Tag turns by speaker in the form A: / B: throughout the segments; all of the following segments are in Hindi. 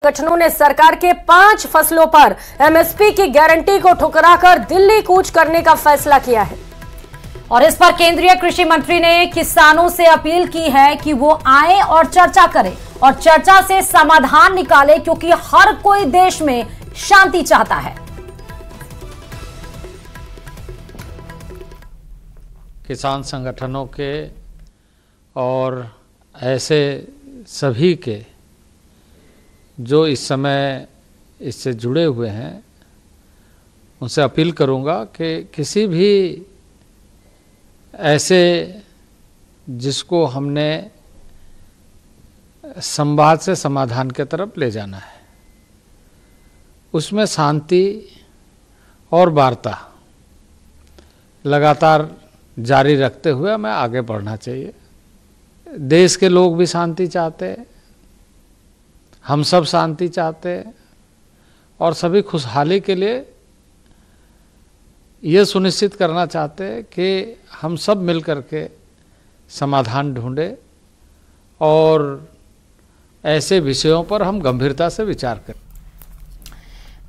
A: संगठनों ने सरकार के 5 फसलों पर एमएसपी की गारंटी को ठुकराकर दिल्ली कूच करने का फैसला किया है।
B: और इस पर केंद्रीय कृषि मंत्री ने किसानों से अपील की है कि वो आए और चर्चा करें और चर्चा से समाधान निकाले, क्योंकि हर कोई देश में शांति चाहता है।
C: किसान संगठनों के और ऐसे सभी के जो इस समय इससे जुड़े हुए हैं, उनसे अपील करूंगा कि किसी भी ऐसे जिसको हमने संवाद से समाधान की तरफ ले जाना है, उसमें शांति और वार्ता लगातार जारी रखते हुए हमें आगे बढ़ना चाहिए। देश के लोग भी शांति चाहते हैं, हम सब शांति चाहते हैं और सभी खुशहाली के लिए ये सुनिश्चित करना चाहते हैं कि हम सब मिलकर के समाधान ढूंढें और ऐसे विषयों पर हम गंभीरता से विचार करें।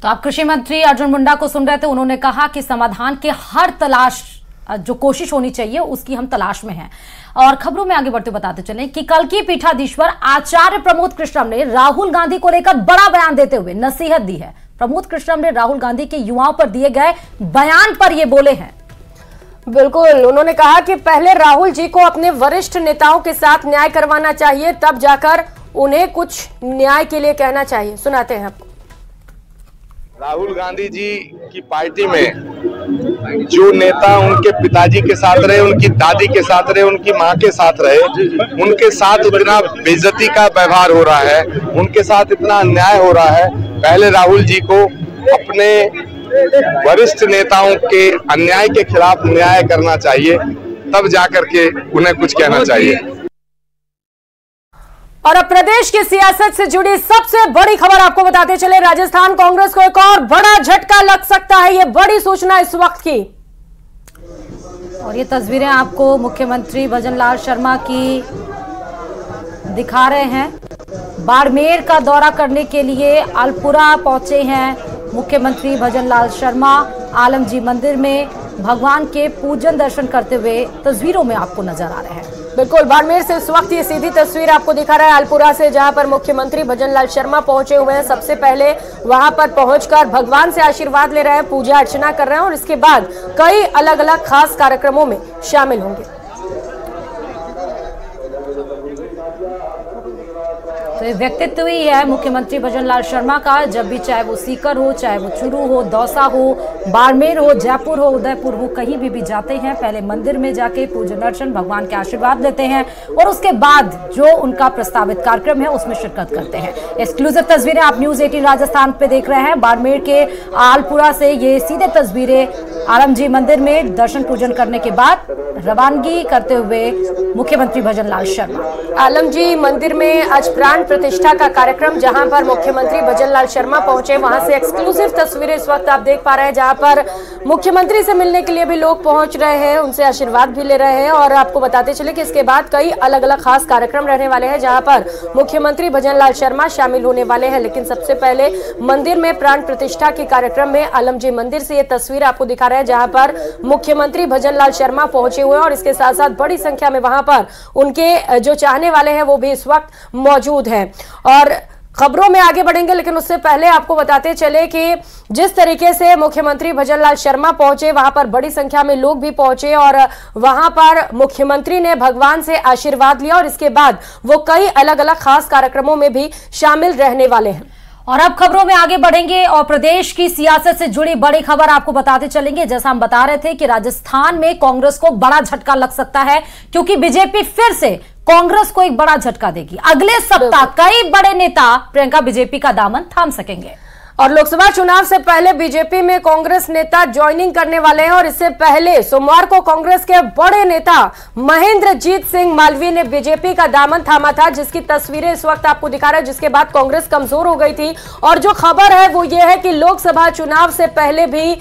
B: तो आप कृषि मंत्री अर्जुन मुंडा को सुन रहे थे। उन्होंने कहा कि समाधान के हर तलाश जो कोशिश होनी चाहिए उसकी हम तलाश में हैं। और खबरों में आगे बढ़ते बताते चलें कि कल की पीठाधीश्वर आचार्य प्रमोद कृष्णम ने राहुल गांधी को लेकर बड़ा बयान देते हुए नसीहत दी है। प्रमोद कृष्णम ने राहुल गांधी के युवाओं पर दिए गए बयान पर ये बोले हैं।
A: बिल्कुल, उन्होंने कहा कि पहले राहुल जी को अपने वरिष्ठ नेताओं के साथ न्याय करवाना चाहिए, तब जाकर उन्हें कुछ न्याय के लिए कहना चाहिए। सुनाते हैं आपको।
D: राहुल गांधी जी की पार्टी में जो नेता उनके पिताजी के साथ रहे, उनकी दादी के साथ रहे, उनकी माँ के साथ रहे, उनके साथ इतना बेइज्जती का व्यवहार हो रहा है, उनके साथ इतना अन्याय हो रहा है। पहले राहुल जी को अपने वरिष्ठ नेताओं के अन्याय के खिलाफ न्याय करना चाहिए, तब जाकर के उन्हें कुछ कहना चाहिए।
A: और अब प्रदेश की सियासत से जुड़ी सबसे बड़ी खबर आपको बताते चले। राजस्थान कांग्रेस को एक और बड़ा झटका लग सकता है, ये बड़ी सूचना इस वक्त की।
B: और ये तस्वीरें आपको मुख्यमंत्री भजनलाल शर्मा की दिखा रहे हैं। बाड़मेर का दौरा करने के लिए अल्पुरा पहुंचे हैं मुख्यमंत्री भजनलाल शर्मा। आलमजी मंदिर में भगवान के पूजन दर्शन करते हुए तस्वीरों में आपको नजर आ रहे हैं।
A: बिल्कुल, बाड़मेर से इस वक्त ये सीधी तस्वीर आपको दिखा रहा है अल्पुरा से, जहां पर मुख्यमंत्री भजनलाल शर्मा पहुंचे हुए हैं। सबसे पहले वहां पर पहुंचकर भगवान से आशीर्वाद ले रहे हैं, पूजा अर्चना कर रहे हैं और इसके बाद कई अलग अलग खास कार्यक्रमों में शामिल होंगे।
B: तो ये व्यक्तित्व ही है मुख्यमंत्री भजनलाल शर्मा का। जब भी चाहे वो सीकर हो, चाहे वो चुरू हो, दौसा हो, बाड़मेर हो, जयपुर हो, उदयपुर हो, कहीं भी जाते हैं, पहले मंदिर में जाके पूजन अर्चन, भगवान के आशीर्वाद लेते हैं और उसके बाद जो उनका प्रस्तावित कार्यक्रम है उसमें शिरकत करते हैं। एक्सक्लूसिव तस्वीरें आप न्यूज 18 राजस्थान पे देख रहे हैं। बाड़मेर के आलपुरा से ये सीधे तस्वीरें आलमजी मंदिर में दर्शन पूजन करने के बाद रवानगी करते हुए मुख्यमंत्री भजनलाल शर्मा।
A: आलमजी मंदिर में आज प्राण प्रतिष्ठा का कार्यक्रम, जहां पर मुख्यमंत्री भजनलाल शर्मा पहुंचे, वहां से एक्सक्लूसिव तस्वीरें इस वक्त आप देख पा रहे हैं, जहां पर मुख्यमंत्री से मिलने के लिए भी लोग पहुंच रहे हैं, उनसे आशीर्वाद भी ले रहे हैं। और आपको बताते चले कि इसके बाद कई अलग अलग खास कार्यक्रम रहने वाले हैं, जहां पर मुख्यमंत्री भजनलाल शर्मा शामिल होने वाले हैं। लेकिन सबसे पहले मंदिर में प्राण प्रतिष्ठा के कार्यक्रम में आलमजी मंदिर से ये तस्वीर आपको दिखा रहे हैं, जहां पर मुख्यमंत्री भजनलाल शर्मा पहुंचे हुए हैं और इसके साथ साथ बड़ी संख्या में वहां पर उनके जो चाहने वाले हैं वो भी इस वक्त मौजूद हैं। और खबरों में आगे बढ़ेंगे, लेकिन उससे पहले आपको बताते चले कि जिस तरीके से मुख्यमंत्री भजनलाल शर्मा पहुंचे, वहां पर बड़ी संख्या में लोग भी पहुंचे और वहां पर मुख्यमंत्री ने भगवान से आशीर्वाद लिया और इसके बाद वो कई अलग अलग खास कार्यक्रमों में भी शामिल रहने वाले हैं।
B: और अब खबरों में आगे बढ़ेंगे और प्रदेश की सियासत से जुड़ी बड़ी खबर आपको बताते चलेंगे। जैसा हम बता रहे थे कि राजस्थान में कांग्रेस को बड़ा झटका लग सकता है, क्योंकि बीजेपी फिर से कांग्रेस को एक बड़ा झटका देगी। अगले सप्ताह कई बड़े नेता प्रियंका बीजेपी का दामन थाम सकेंगे।
A: और लोकसभा चुनाव से पहले बीजेपी में कांग्रेस नेता ज्वाइनिंग करने वाले हैं और इससे पहले सोमवार को कांग्रेस के बड़े नेता महेंद्रजीत सिंह मालवीय ने बीजेपी का दामन थामा था, जिसकी तस्वीरें इस वक्त आपको दिखा रहे हैं, जिसके बाद कांग्रेस कमजोर हो गई थी। और जो खबर है वो ये है कि लोकसभा चुनाव से पहले भी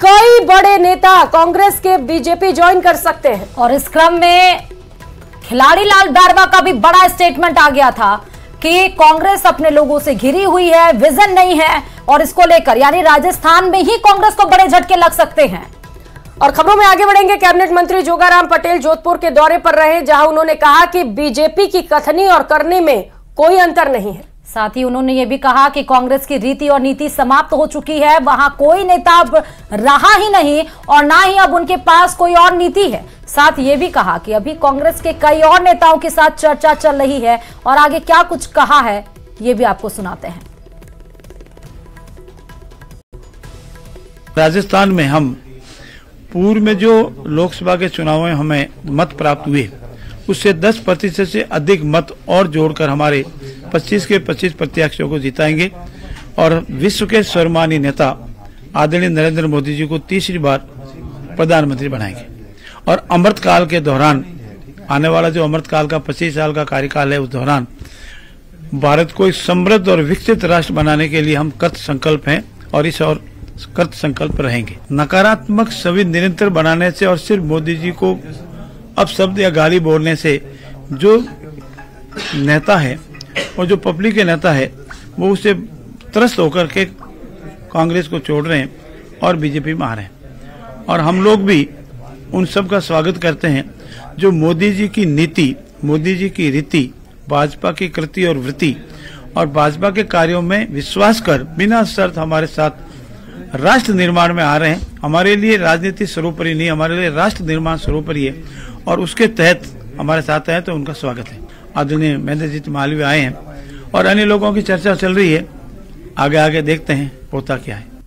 A: कई बड़े नेता कांग्रेस के बीजेपी ज्वाइन कर सकते हैं।
B: और इस क्रम में खिलाड़ी लाल डारवा का भी बड़ा स्टेटमेंट आ गया था। कि कांग्रेस अपने लोगों से घिरी हुई है, विजन नहीं है और इसको लेकर यानी राजस्थान में ही कांग्रेस को बड़े झटके लग सकते हैं।
A: और खबरों में आगे बढ़ेंगे। कैबिनेट मंत्री जोगाराम पटेल जोधपुर के दौरे पर रहे, जहां उन्होंने कहा कि बीजेपी की कथनी और करनी में कोई अंतर नहीं है।
B: साथ ही उन्होंने ये भी कहा कि कांग्रेस की रीति और नीति समाप्त हो चुकी है, वहां कोई नेता रहा ही नहीं और ना ही अब उनके पास कोई और नीति है। साथ ये भी कहा कि अभी कांग्रेस के कई और नेताओं के साथ चर्चा चल रही है और आगे क्या कुछ कहा है ये भी आपको सुनाते हैं।
E: राजस्थान में हम पूर्व में जो लोकसभा के चुनाव में हमें मत प्राप्त हुए उससे 10% से अधिक मत और जोड़कर हमारे 25 के 25 प्रत्याशियों को जिताएंगे और विश्व के सर्वमान्य नेता आदरणीय नरेंद्र मोदी जी को तीसरी बार प्रधानमंत्री बनाएंगे। और अमृतकाल के दौरान आने वाला जो अमृतकाल का 25 साल का कार्यकाल है, उस दौरान भारत को एक समृद्ध और विकसित राष्ट्र बनाने के लिए हम कृत संकल्प हैं और इस और कृत संकल्प रहेंगे। नकारात्मक छवि निरंतर बनाने से और सिर्फ मोदी जी को अपशब्द या गाली बोलने से जो नेता है और जो पब्लिक के नेता है वो उसे त्रस्त होकर के कांग्रेस को छोड़ रहे हैं और बीजेपी में आ रहे हैं। और हम लोग भी उन सब का स्वागत करते हैं जो मोदी जी की नीति, मोदी जी की रीति, भाजपा की कृति और वृत्ति और भाजपा के कार्यों में विश्वास कर बिना शर्त हमारे साथ राष्ट्र निर्माण में आ रहे हैं। हमारे लिए राजनीति सर्वोपरि नहीं, हमारे लिए राष्ट्र निर्माण सर्वोपरि है और उसके तहत हमारे साथ है, तो उनका स्वागत है। आदरणीय महेंद्रजीत मालवीय आए हैं और अन्य लोगों की चर्चा चल रही है, आगे आगे देखते हैं होता क्या है।